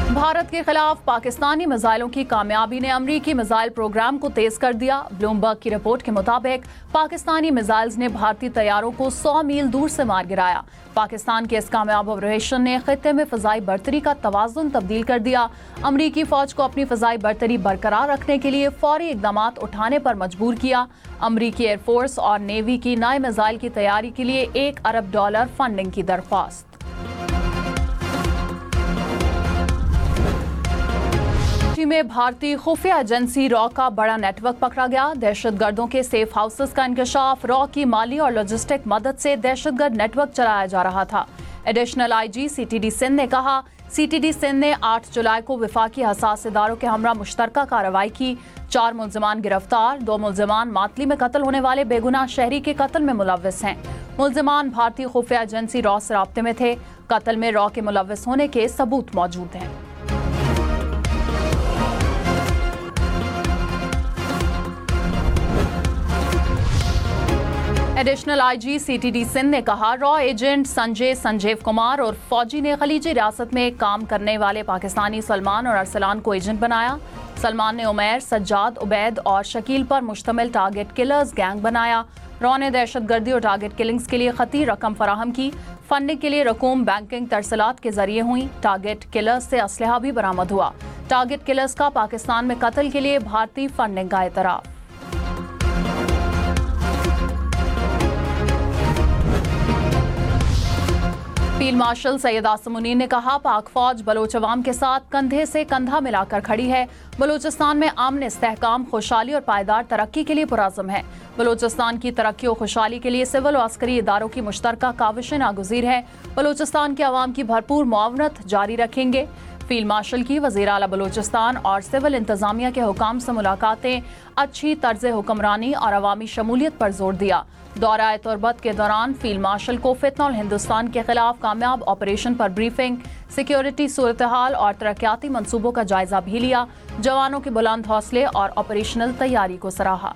भारत के खिलाफ पाकिस्तानी मिसाइलों की कामयाबी ने अमरीकी मिसाइल प्रोग्राम को तेज कर दिया। ब्लूमबर्ग की रिपोर्ट के मुताबिक पाकिस्तानी मिसाइल्स ने भारतीय तैयारों को 100 मील दूर से मार गिराया। पाकिस्तान के इस कामयाब ऑपरेशन ने खित्ते में फजाई बर्तरी का तवाज़ुन तब्दील कर दिया। अमरीकी फौज को अपनी फजाई बर्तरी बरकरार रखने के लिए फौरी इकदाम उठाने पर मजबूर किया। अमरीकी एयरफोर्स और नेवी की नए मिसाइल की तैयारी के लिए $1 अरब फंडिंग की दरख्वास्त। में भारतीय खुफिया एजेंसी रॉ का बड़ा नेटवर्क पकड़ा गया। दहशतगर्दों के सेफ हाउसेस का इंकशाफ, रॉ की माली और लॉजिस्टिक मदद से दहशतगर्द नेटवर्क चलाया जा रहा था। एडिशनल आईजी सीटीडी सिंध ने कहा, सीटीडी सिंध ने 8 जुलाई को विफाकी हसास इदारों के हमरा मुश्तरका कार्रवाई की। 4 मुल्जिमान गिरफ्तार, 2 मुल्जिमान मातली में कत्ल होने वाले बेगुनाह शहरी के कत्ल में मुलव्विस हैं। मुल्जिमान भारतीय खुफिया एजेंसी रॉ से राब्ते में थे। कत्ल में रॉ के मुलव्विस होने के सबूत मौजूद हैं। एडिशनल आईजी सीटीडी सिंध ने कहा, रॉ एजेंट संजीव कुमार और फौजी ने खलीजी रियासत में काम करने वाले पाकिस्तानी सलमान और अरसलान को एजेंट बनाया। सलमान ने उमैर, सज्जाद, उबैद और शकील पर मुश्तमिल टारगेट किलर्स गैंग बनाया। रॉ ने दहशतगर्दी और टारगेट किलिंग्स के लिए खती रकम फराहम की। फंडिंग के लिए रकूम बैंकिंग तरसलात के जरिए हुई। टारगेट किलर्स से असलहा भी बरामद हुआ। टारगेट किलर्स का पाकिस्तान में कत्ल के लिए भारतीय फंडिंग का एतराफ। फील्ड मार्शल सैयद आसिम मुनीर ने कहा, पाक फौज बलोच अवाम के साथ कंधे से कंधा मिलाकर खड़ी है। बलूचिस्तान में अमन, इस्तेहकाम, खुशहाली और पायदार तरक्की के लिए पुरज़म है। बलूचिस्तान की तरक्की और खुशहाली के लिए सिविल और अस्करी इदारों की मुश्तरका काविशें नागुज़ीर है। बलूचिस्तान के अवाम की भरपूर मुआवनत जारी रखेंगे। फील्ड मार्शल की वज़ीर आला बलूचिस्तान और सिविल इंतजामिया के हुकाम से मुलाकातें, अच्छी तर्ज हुक्मरानी और अवामी शमूलियत पर जोर दिया। दौरा तुर्बत के दौरान फील्ड मार्शल को फितना और हिंदुस्तान के खिलाफ कामयाब ऑपरेशन पर ब्रीफिंग, सिक्योरिटी सूरत हाल और तरक्याती मंसूबों का जायजा भी लिया। जवानों के बुलंद हौसले और ऑपरेशनल तैयारी को सराहा।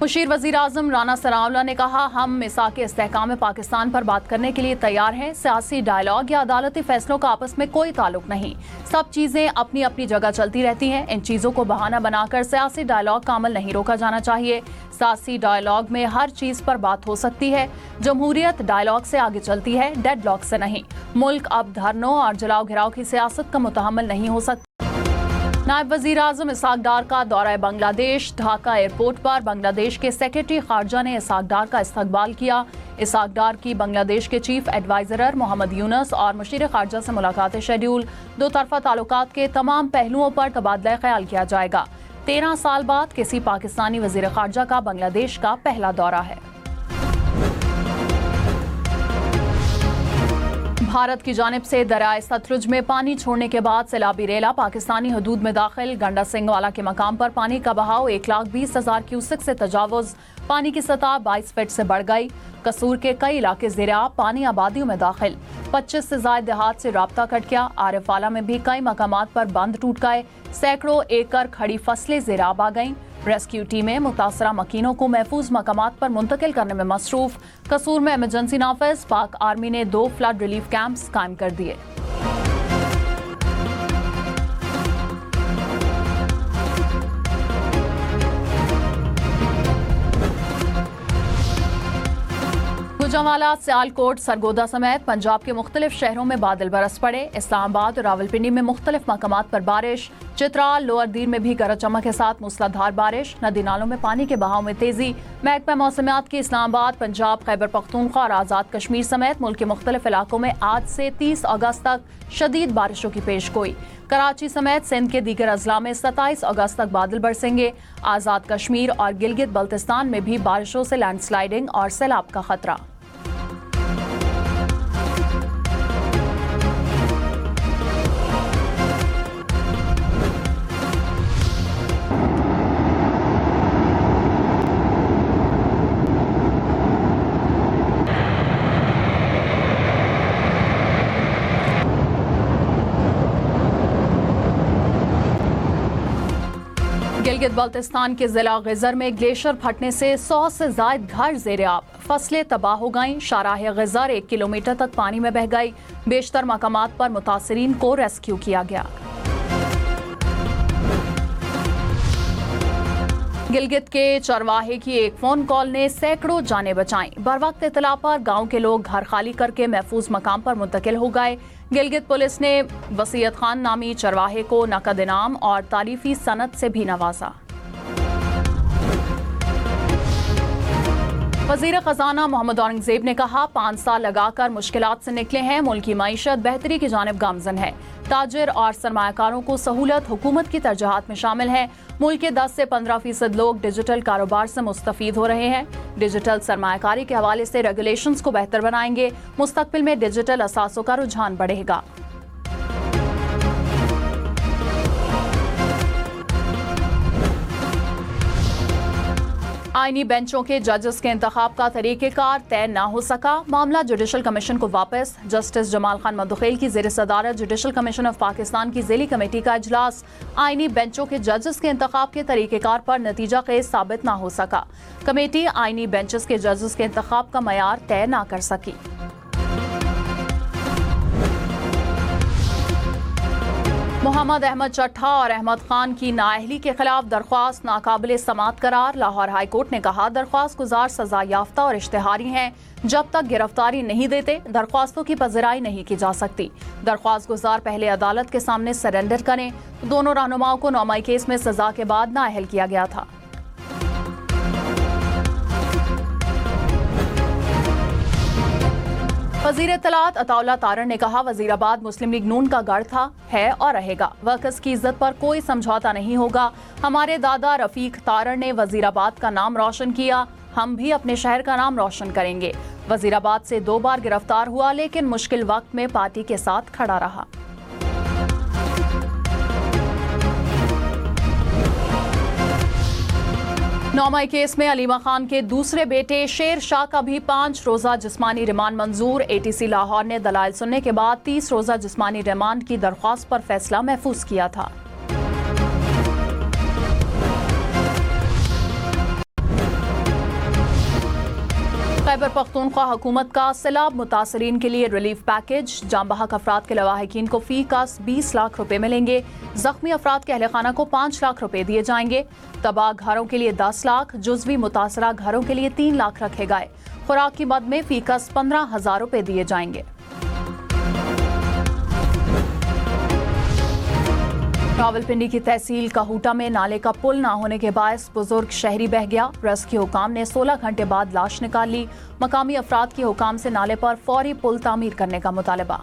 मुशीर वज़ीर आज़म राना सनाउल्लाह ने कहा, हम मिसाक इस्तेहकाम पाकिस्तान पर बात करने के लिए तैयार हैं। सियासी डायलॉग या अदालती फैसलों का आपस में कोई ताल्लुक नहीं। सब चीज़ें अपनी अपनी जगह चलती रहती हैं। इन चीज़ों को बहाना बनाकर सियासी डायलॉग का अमल नहीं रोका जाना चाहिए। सियासी डायलॉग में हर चीज़ पर बात हो सकती है। जमहूरियत डायलॉग से आगे चलती है, डेडलॉक से नहीं। मुल्क अब धरनों और जलाओ घिराव की सियासत का मुतहम्मिल नहीं हो सकता। नायब वज़ीर आज़म इसहाक डार का दौरा बांग्लादेश। ढाका एयरपोर्ट पर बांग्लादेश के सेक्रेटरी खारजा ने इसहाक डार का इस्तकबाल किया। इसहाक डार की बांग्लादेश के चीफ एडवाइजर मोहम्मद यूनुस और मुशीर खारजा से मुलाकात शेड्यूल। दो तरफा ताल्लुकात के तमाम पहलुओं पर तबादला ख्याल किया जाएगा। 13 साल बाद किसी पाकिस्तानी वज़ीर खारजा का बांग्लादेश का पहला दौरा है। भारत की जानिब से दरियाए सतलुज में पानी छोड़ने के बाद सैलाबी रेला पाकिस्तानी हदूद में दाखिल। गंडा सिंह वाला के मकाम पर पानी का बहाव 1,20,000 क्यूसेक से तजावुज। पानी की सतह 22 फीट से बढ़ गई। कसूर के कई इलाके ज़ेर-आब पानी आबादियों में दाखिल। 25 से ज़ायद देहात से राब्ता कट गया। आरिफाला में भी कई मकामात पर बंद टूट गए। सैकड़ों एकड़ खड़ी फसलें ज़ेर-आब आ गईं। रेस्क्यू टीमें मुतासरा मकीनों को महफूज मकामात पर मुंतकिल करने में मसरूफ। कसूर में इमरजेंसी नाफिज। पाक आर्मी ने 2 फ्लड रिलीफ कैंप्स कायम कर दिए। गुजरांवाला, सियालकोट, सरगोदा समेत पंजाब के मुख्तलिफ शहरों में बादल बरस पड़े। इस्लामाबाद और रावलपिंडी में मुख्तलिफ मकामात पर बारिश। चित्राल, लोअर दीर में भी गरज चमक के साथ मूसलाधार बारिश। नदी नालों में पानी के बहाव में तेजी। महकमा मौसमियात की इस्लामाबाद, पंजाब, खैबर पख्तूनख्वा और आज़ाद कश्मीर समेत मुल्क के मुख्तलिफ इलाकों में आज से 30 अगस्त तक शदीद बारिशों की पेशगोई। कराची समेत सिंध के दीगर अजला में 27 अगस्त तक बादल बरसेंगे। आज़ाद कश्मीर और गिलगित बल्तिस्तान में भी बारिशों से लैंडस्लाइडिंग और सैलाब का खतरा। गिलगित बल्तिस्तान के जिला गिजर में ग्लेशियर फटने से 100 से जायद घर ज़ेर-ए-आब, फसलें तबाह हो गईं। शाहराह गिजर 1 किलोमीटर तक पानी में बह गई। बेशतर मकामात पर मुतासिरीन को रेस्क्यू किया गया। गिलगित के चरवाहे की एक फोन कॉल ने सैकड़ों जानें बचाईं। बरवक्त इत्तला पर गांव के लोग घर खाली करके महफूज मकाम पर मुंतकिल हो गए। गिलगित पुलिस ने वसीयत खान नामी चरवाहे को नकद इनाम और तारीफी सनद से भी नवाजा। वज़ीर ख़ज़ाना मोहम्मद औरंगज़ेब ने कहा, 5 साल लगाकर मुश्किलात से निकले हैं, मुल्क की मईशत बेहतरी की जानिब गामज़न है। ताजिर और सरमायाकारों को सहूलत हुकूमत की तरजीहात में शामिल है। मुल्क के 10 से 15% लोग डिजिटल कारोबार से मुस्तफ़ीद हो रहे हैं। डिजिटल सरमायाकारी के हवाले से रेगुलेशंस को बेहतर बनाएंगे। मुस्तक़बिल में डिजिटल असासों का रुझान बढ़ेगा। आईनी बेंचों के जजेस के इंतखाब का तरीक़ेकार तय न हो सका, मामला जुडिशल कमीशन को वापस। जस्टिस जमाल खान मदुखेल की ज़ेर सदारत जुडिशल कमीशन ऑफ पाकिस्तान की ज़ेली कमेटी का इजलास। आईनी बेंचों के जजेस के इंतखाब के तरीक़ेकार पर नतीजा खेज़ साबित न हो सका। कमेटी आईनी बेंचेस के जजेस के इंतखाब का मयार तय न कर सकी। मोहम्मद अहमद चट्ठा और अहमद खान की नाअहली के खिलाफ दरख्वास्त नाकाबिल समात करार। लाहौर हाई कोर्ट ने कहा, दरख्वास्त गुजार सजा याफ्ता और इश्तिहारी हैं। जब तक गिरफ्तारी नहीं देते दरख्वास्तों की पजराई नहीं की जा सकती। दरख्वास्त गुजार पहले अदालत के सामने सरेंडर करें। दोनों रहनुमाओं को 9 मई केस में सजा के बाद नाअहल किया गया था। वज़ीर इत्तलात अताउल्लाह तारड़ ने कहा, वज़ीराबाद मुस्लिम लीग नून का गढ़ था, है और रहेगा। वर्कर्स की इज्जत पर कोई समझौता नहीं होगा। हमारे दादा रफीक तारड़ ने वज़ीराबाद का नाम रोशन किया, हम भी अपने शहर का नाम रोशन करेंगे। वज़ीराबाद से 2 बार गिरफ्तार हुआ, लेकिन मुश्किल वक्त में पार्टी के साथ खड़ा रहा। नौमाई केस में अलीमा खान के दूसरे बेटे शेर शाह का भी 5 रोजा जिस्मानी रिमांड मंजूर। ATC लाहौर ने दलाइल सुनने के बाद 30 रोजा जिस्मानी रिमांड की दरख्वास्त पर फैसला महफूज किया था। खैबर पख्तूनख्वा हुकूमत का सैलाब मुतासरीन के लिए रिलीफ पैकेज। जाम बहक अफराद के लवाहिकीन को फी का 20 लाख रुपए मिलेंगे। जख्मी अफराद के अहले खाना को 5 लाख रुपए दिए जाएंगे। तबाह घरों के लिए 10 लाख, जुज़वी मुतासरा घरों के लिए 3 लाख रखे गए। खुराक की मद में फीकस 15,000 रुपए दिए जाएंगे। रावलपिंडी की तहसील कहूटा में नाले का पुल न होने के बायस बुजुर्ग शहरी बह गया। रेस्क्यू हुकाम ने 16 घंटे बाद लाश निकाल ली। मकामी अफराद के हुकाम से नाले पर फौरी पुल तामीर करने का मुतालबा।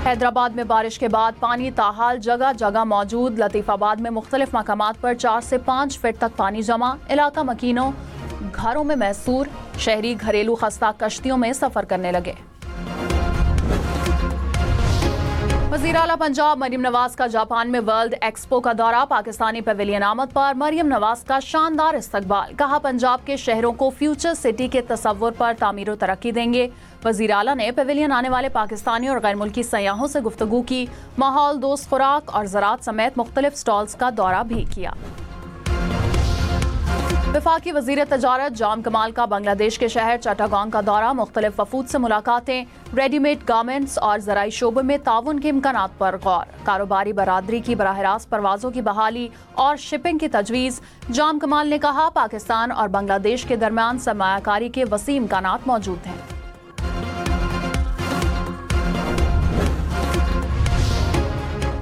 हैदराबाद में बारिश के बाद पानी ताहाल जगह जगह मौजूद। लतीफाबाद में मुख्तलिफ मकामात पर 4 से 5 फीट तक पानी जमा। इलाका मकीनों घरों में मैसूर। शहरी घरेलू खस्ता कश्तियों में सफर करने लगे। वज़ीर आला पंजाब मरियम नवाज का जापान में वर्ल्ड एक्सपो का दौरा। पाकिस्तानी पवेलियन आमद पर मरियम नवाज का शानदार इस्तकबाल। कहा, पंजाब के शहरों को फ्यूचर सिटी के तसव्वुर पर तामीर और तरक्की देंगे। वज़ीर आला ने पवेलियन आने वाले पाकिस्तानी और गैर मुल्की सयाहों से गुफ्तगू की। माहौल दोस्त खुराक और ज़राअत समेत मुख्तलिफ स्टॉल्स का दौरा भी किया। वफाकी वज़ीर तजारत जाम कमाल का बांग्लादेश के शहर चट्टागांव का दौरा। मुख्तलिफ वफूद से मुलाकातें। रेडीमेड गारमेंट्स और ज़राई शोबे में ताउन के इम्कानात पर गौर। कारोबारी बरादरी की बराह रास्त परवाज़ों की बहाली और शिपिंग की तजवीज़। जाम कमाल ने कहा, पाकिस्तान और बांग्लादेश के दरमियान सरमायाकारी के वसी इम्कानात मौजूद हैं।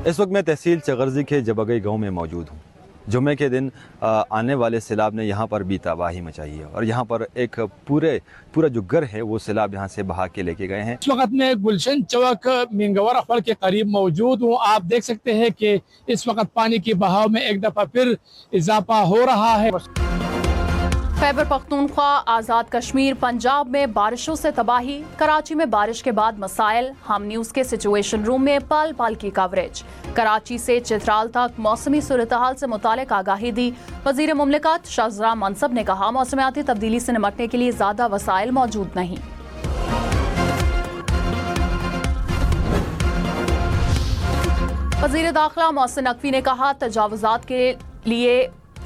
इस वक्त मैं तहसील चगर्जी के जबगई गाँव में मौजूद हूँ। जुम्मे के दिन आने वाले सैलाब ने यहाँ पर भी तबाही मचाई है और यहाँ पर एक पूरा जो घर है वो सैलाब यहाँ से बहा के लेके गए हैं। इस वक्त मैं गुलशन चौक मिंगवर फल के करीब मौजूद हूँ। आप देख सकते हैं कि इस वक्त पानी की बहाव में एक दफ़ा फिर इजाफा हो रहा है। खैबर पख्तूनख्वा, आज़ाद कश्मीर, पंजाब में बारिशों से तबाही। कराची में बारिश के बाद मसाइल। हम न्यूज़ के सिचुएशन रूम में पल पल की कवरेज। कराची से चित्राल तक मौसमी सूरत-ए-हाल से मुतालिक आगाही दी। वज़ीर मुमलिकत शाहज़रा मनसब ने कहा, मौसमियाती तब्दीली से निपटने के लिए ज़्यादा वसाइल मौजूद नहीं। वज़ीर दाखिला मोहसिन नकवी ने कहा, तजावुज़ात के लिए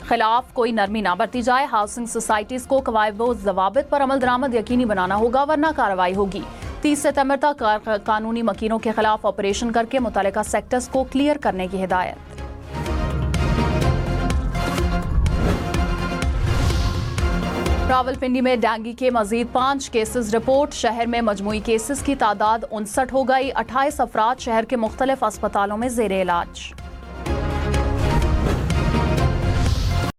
खिलाफ कोई नरमी ना बरती जाए। हाउसिंग सोसाइटीज़ को कवायद व ज़वाबित पर अमल दरामद यकीनी बनाना होगा, वरना कार्रवाई होगी। 30 सितंबर तक कानूनी मकीनों के खिलाफ ऑपरेशन करके मुतल्लिका सेक्टर्स को क्लियर करने की हिदायत। रावलपिंडी में डेंगू के मजीद 5 केसेस रिपोर्ट। शहर में मजमूई केसेस की तादाद 59 हो गई। 28 अफराद शहर के मुख्तलिफ अस्पतालों में ज़ेरे इलाज।